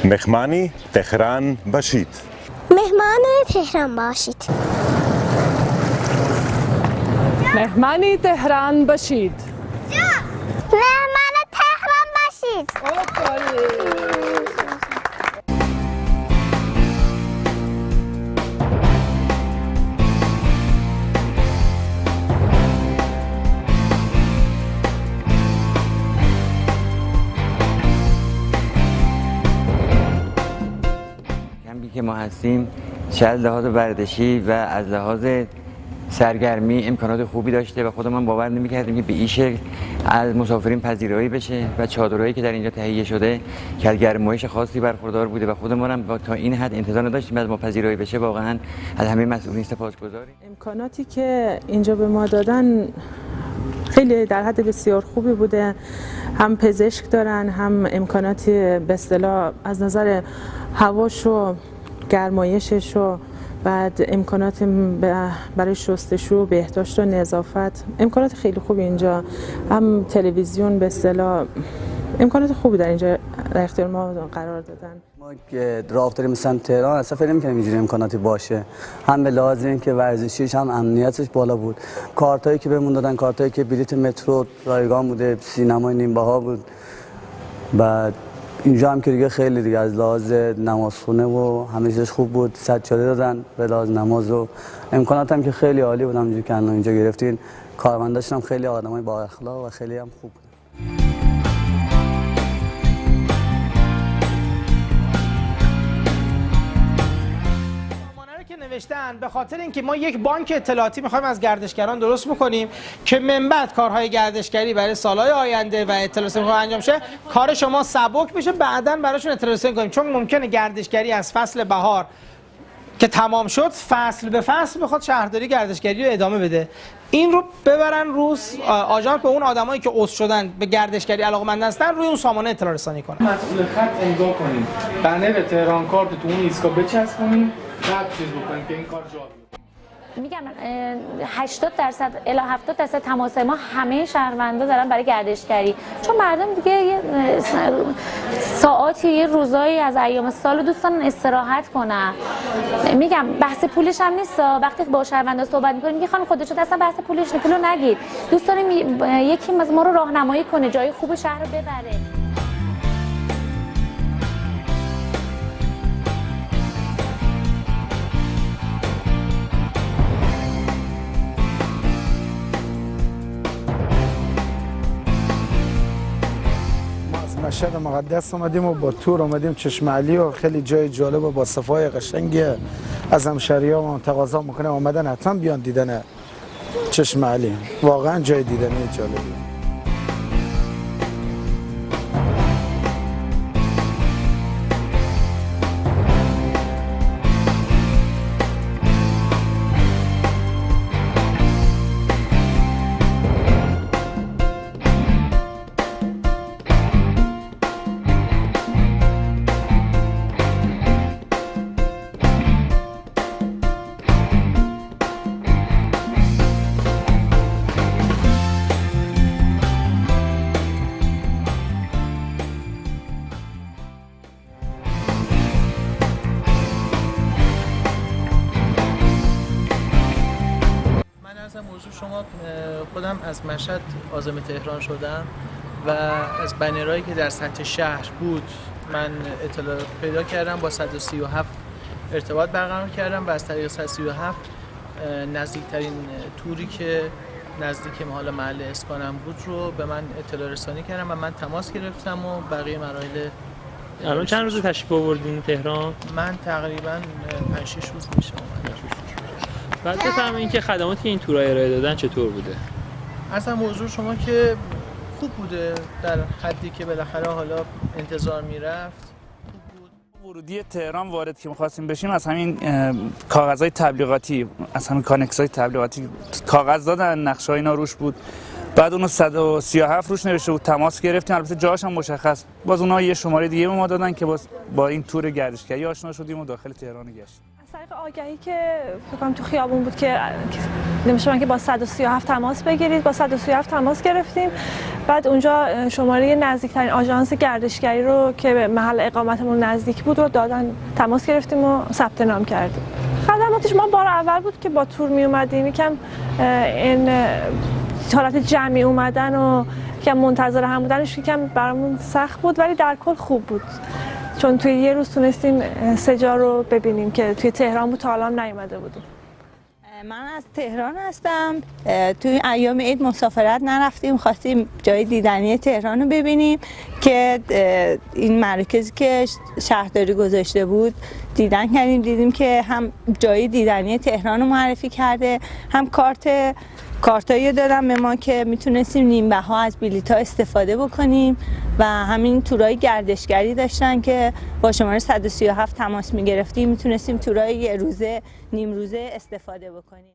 مهمانی تهران باشید. مهمان تهران باشید. مهمانی تهران باشید. مهمان تهران باشید. کمپی که ما هستیم شاید لحاظ ورزشی و از لحاظ سرگرمی امکانات خوبی داشته و خودمان باور نمی‌کردیم که به این شکل از مسافرین پذیرایی بشه و چادرهایی که در اینجا تهیه شده که از گرمایش خاصی برخوردار بوده و خودمان هم تا این حد انتظار نداشتیم از ما پذیرایی بشه. واقعا از همه مسئولین سپاسگزاریم. امکاناتی که اینجا به ما دادن خیلی در حد بسیار خوبی بوده. هم پزشک دارن، هم امکاناتی به اصطلاح از نظر هواش و گرمایشش و بعد امکانات برای شستشو، بهداشت و نظافت، امکانات خیلی خوبی اینجا. هم تلویزیون به اصطلاح امکانات خوبی در اینجا در اختیار ما قرار دادن. ما که راه افتادیم مثلا تهران اصلا فکر نمی‌کردیم اینجوری امکاناتی باشه. هم به لحاظ اینکه ورزشیش هم امنیتش بالا بود. کارتایی که بهمون دادن، کارتایی که بلیت مترو رایگان بوده، سینمای نیم‌بها بود. بعد اینجا هم که دیگه خیلی دیگه از لحاظ نمازخونه و همه چیزش خوب بود. سجاده دادن به لحاظ نماز و امکانات هم که خیلی عالی بود. همونجوری که اینجا گرفتین کارمنداشون هم خیلی آدمای با اخلاق و خیلی هم خوب بود. نوشتن به خاطر اینکه ما یک بانک اطلاعاتی می‌خوایم از گردشگران درست بکنیم که من بعد کارهای گردشگری برای سالهای آینده و اطلاع رسانی انجام شه، کار شما سبک بشه، بعداً براشون اطلاع رسانی کنیم. چون ممکنه گردشگری از فصل بهار که تمام شد فصل به فصل بخواد شهرداری گردشگری رو ادامه بده. این رو ببرن روز آژانس به اون آدمایی که عضو شدن به گردشگری علاقه‌مند هستن روی اون سامانه اطلاع رسانی کنن. مسئول خط امضا کنیم. بنر تهران کارت تو اون ایستگاه بچسبونیم. بعد چیز بکنیم که این کار جا بیفته. میگم 80% الی 70% تماس ما همه شهروندا دارن برای گردشگری، چون مردم دیگه یه ساعاتی یه روزایی از ایام سال دوستان استراحت کنن. میگم بحث پولش هم نیست. وقتی با شهروندا صحبت میکنیم میگه خانم خودت اصلا بحث پولش نیست، پولو نگید، دوست داریم یکی از ما رو راهنمایی کنه، جای خوب شهر رو ببره. مشهد مقدس اومدیم و با تور اومدیم چشم علی و خیلی جای جالب و با صفای قشنگی از همشهری‌ها تقاضا میکنه اومدن حتما بیان دیدن چشم علی. واقعا جای دیدنی جالبی. شما خودم از مشهد عازم تهران شدم و از بنرهایی که در سطح شهر بود من اطلاع پیدا کردم، با 137 ارتباط برقرار کردم و از طریق 137 نزدیکترین توری که نزدیک حالا محل اسکانم بود رو به من اطلاع رسانی کردم و من تماس گرفتم و بقیه مراحل. الان چند روز تشریف آوردین تهران؟ من تقریبا 5-6 روز میشه اومدم. بعد بفرمایید که خدماتی که این تورا ارائه دادن چطور بوده؟ اصلا موضوع شما که خوب بوده، در حدی که بالاخره حالا انتظار میرفت. ورودی تهران وارد که می‌خواستیم بشیم از همین کاغذهای تبلیغاتی، از همین کانکس‌های تبلیغاتی کاغذ دادن، نقشه‌های اینا روش بود. بعد اونو 137 روش نوشته بود، تماس گرفتیم، البته جاش هم مشخص. باز اونها یه شماره دیگه به ما دادن که با این تور گردشگری آشنا شدیم و داخل تهران گشتیم. از طریق آگهی که فکر کنم تو خیابون بود که نمیشه که با 137 تماس بگیرید، با 137 تماس گرفتیم. بعد اونجا شماره نزدیکترین آژانس گردشگری رو که به محل اقامتمون نزدیک بود رو دادن، تماس گرفتیم و ثبت نام کردیم. خدماتش ما بار اول بود که با تور می اومدیم، یکم این حالت جمعی اومدن و یکم منتظر هم بودنش یکم برامون سخت بود، ولی در کل خوب بود، چون توی یه روز تونستیم 3 جا رو ببینیم که توی تهران بود تا الان نیومده بودیم. من از تهران هستم. توی ایام عید مسافرت نرفتیم، خواستیم جای دیدنی تهران رو ببینیم که این مراکزی که شهرداری گذاشته بود دیدن کردیم، دیدیم که هم جای دیدنی تهران رو معرفی کرده، هم کارتایی دادن به ما که میتونستیم نیمبها از بلیط‌ها استفاده بکنیم و همین تورای گردشگری داشتن که با شماره 137 تماس میگرفتیم، میتونستیم تورای 1 روزه نیم روزه استفاده بکنیم.